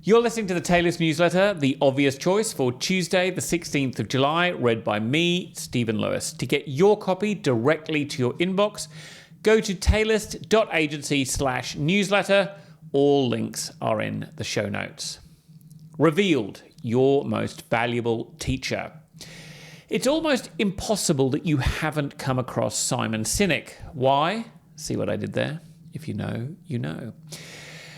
You're listening to the Taylor's newsletter, The Obvious Choice, for Tuesday, the 16th of July, read by me, Stephen Lewis. To get your copy directly to your inbox, go to taylist.agency/newsletter. All links are in the show notes. Revealed, your most valuable teacher. It's almost impossible that you haven't come across Simon Sinek. Why? See what I did there? If you know, you know.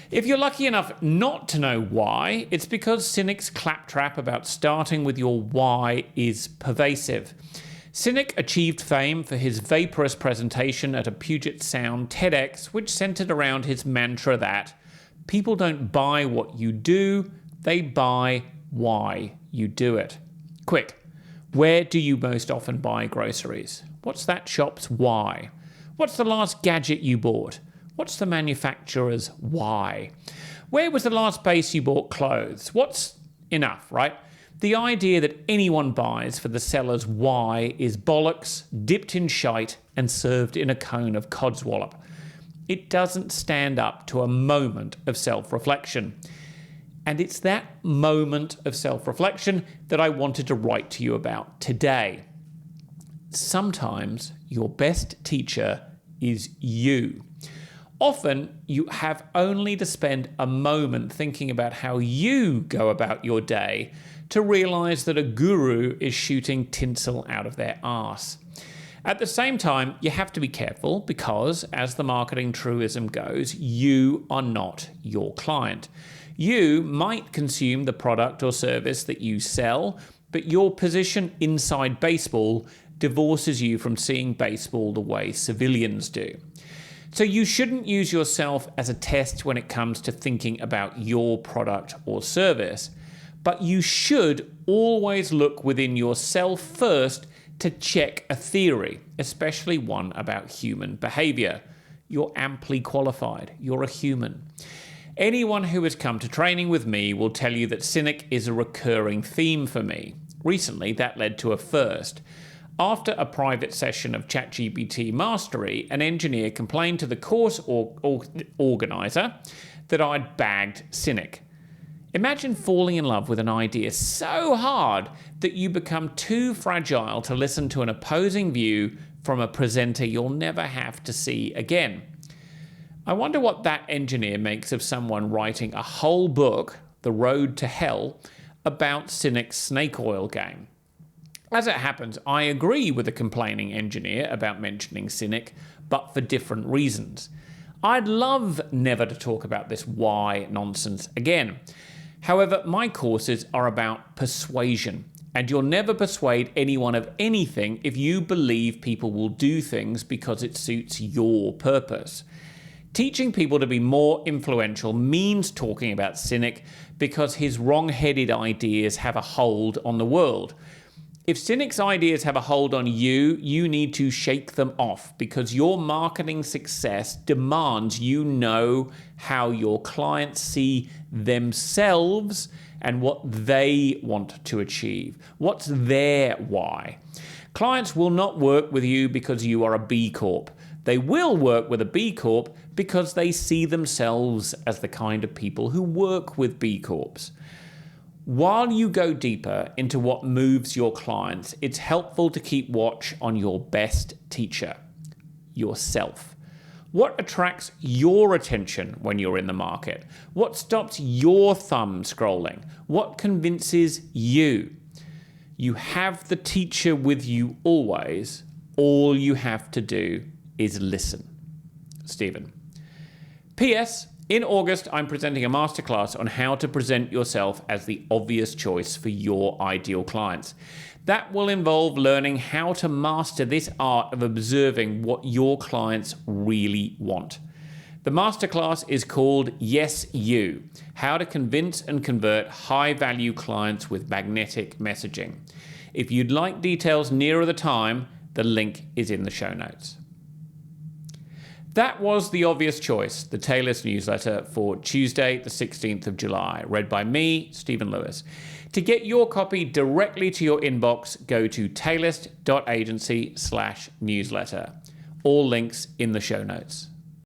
If you're lucky enough not to know why, it's because Sinek's claptrap about starting with your why is pervasive. Sinek achieved fame for his vaporous presentation at a Puget Sound TEDx, which centered around his mantra that people don't buy what you do, they buy why you do it. Quick, where do you most often buy groceries? What's that shop's why? What's the last gadget you bought? What's the manufacturer's why? Where was the last place you bought clothes? What's enough, right? The idea that anyone buys for the seller's why is bollocks, dipped in shite, and served in a cone of codswallop. It doesn't stand up to a moment of self-reflection. And it's that moment of self-reflection that I wanted to write to you about today. Sometimes your best teacher is you. Often, you have only to spend a moment thinking about how you go about your day to realize that a guru is shooting tinsel out of their arse. At the same time, you have to be careful because, as the marketing truism goes, you are not your client. You might consume the product or service that you sell, but your position inside baseball divorces you from seeing baseball the way civilians do. So you shouldn't use yourself as a test when it comes to thinking about your product or service, but you should always look within yourself first to check a theory, especially one about human behavior. You're amply qualified. You're a human. Anyone who has come to training with me will tell you that Sinek is a recurring theme for me. Recently, that led to a first. After a private session of ChatGPT Mastery, an engineer complained to the course organizer that I'd bagged Sinek. Imagine falling in love with an idea so hard that you become too fragile to listen to an opposing view from a presenter you'll never have to see again. I wonder what that engineer makes of someone writing a whole book, The Road to Hell, about Sinek's snake oil game. As it happens, I agree with the complaining engineer about mentioning Sinek, but for different reasons. I'd love never to talk about this why nonsense again. However, my courses are about persuasion, and you'll never persuade anyone of anything if you believe people will do things because it suits your purpose. Teaching people to be more influential means talking about Sinek because his wrong-headed ideas have a hold on the world. If Sinek's ideas have a hold on you, you need to shake them off because your marketing success demands you know how your clients see themselves and what they want to achieve. What's their why? Clients will not work with you because you are a B Corp. They will work with a B Corp because they see themselves as the kind of people who work with B Corps. While you go deeper into what moves your clients, it's helpful to keep watch on your best teacher, yourself. What attracts your attention when you're in the market? What stops your thumb scrolling? What convinces you? You have the teacher with you always. All you have to do is listen. Stephen. P.S. In August, I'm presenting a masterclass on how to present yourself as the obvious choice for your ideal clients. That will involve learning how to master this art of observing what your clients really want. The masterclass is called Yes You, How to Convince and Convert High-Value Clients with Magnetic Messaging. If you'd like details nearer the time, the link is in the show notes. That was The Obvious Choice, the Taylor's newsletter for Tuesday, the 16th of July, read by me, Stephen Lewis. To get your copy directly to your inbox, go to taylist.agency/newsletter. All links in the show notes.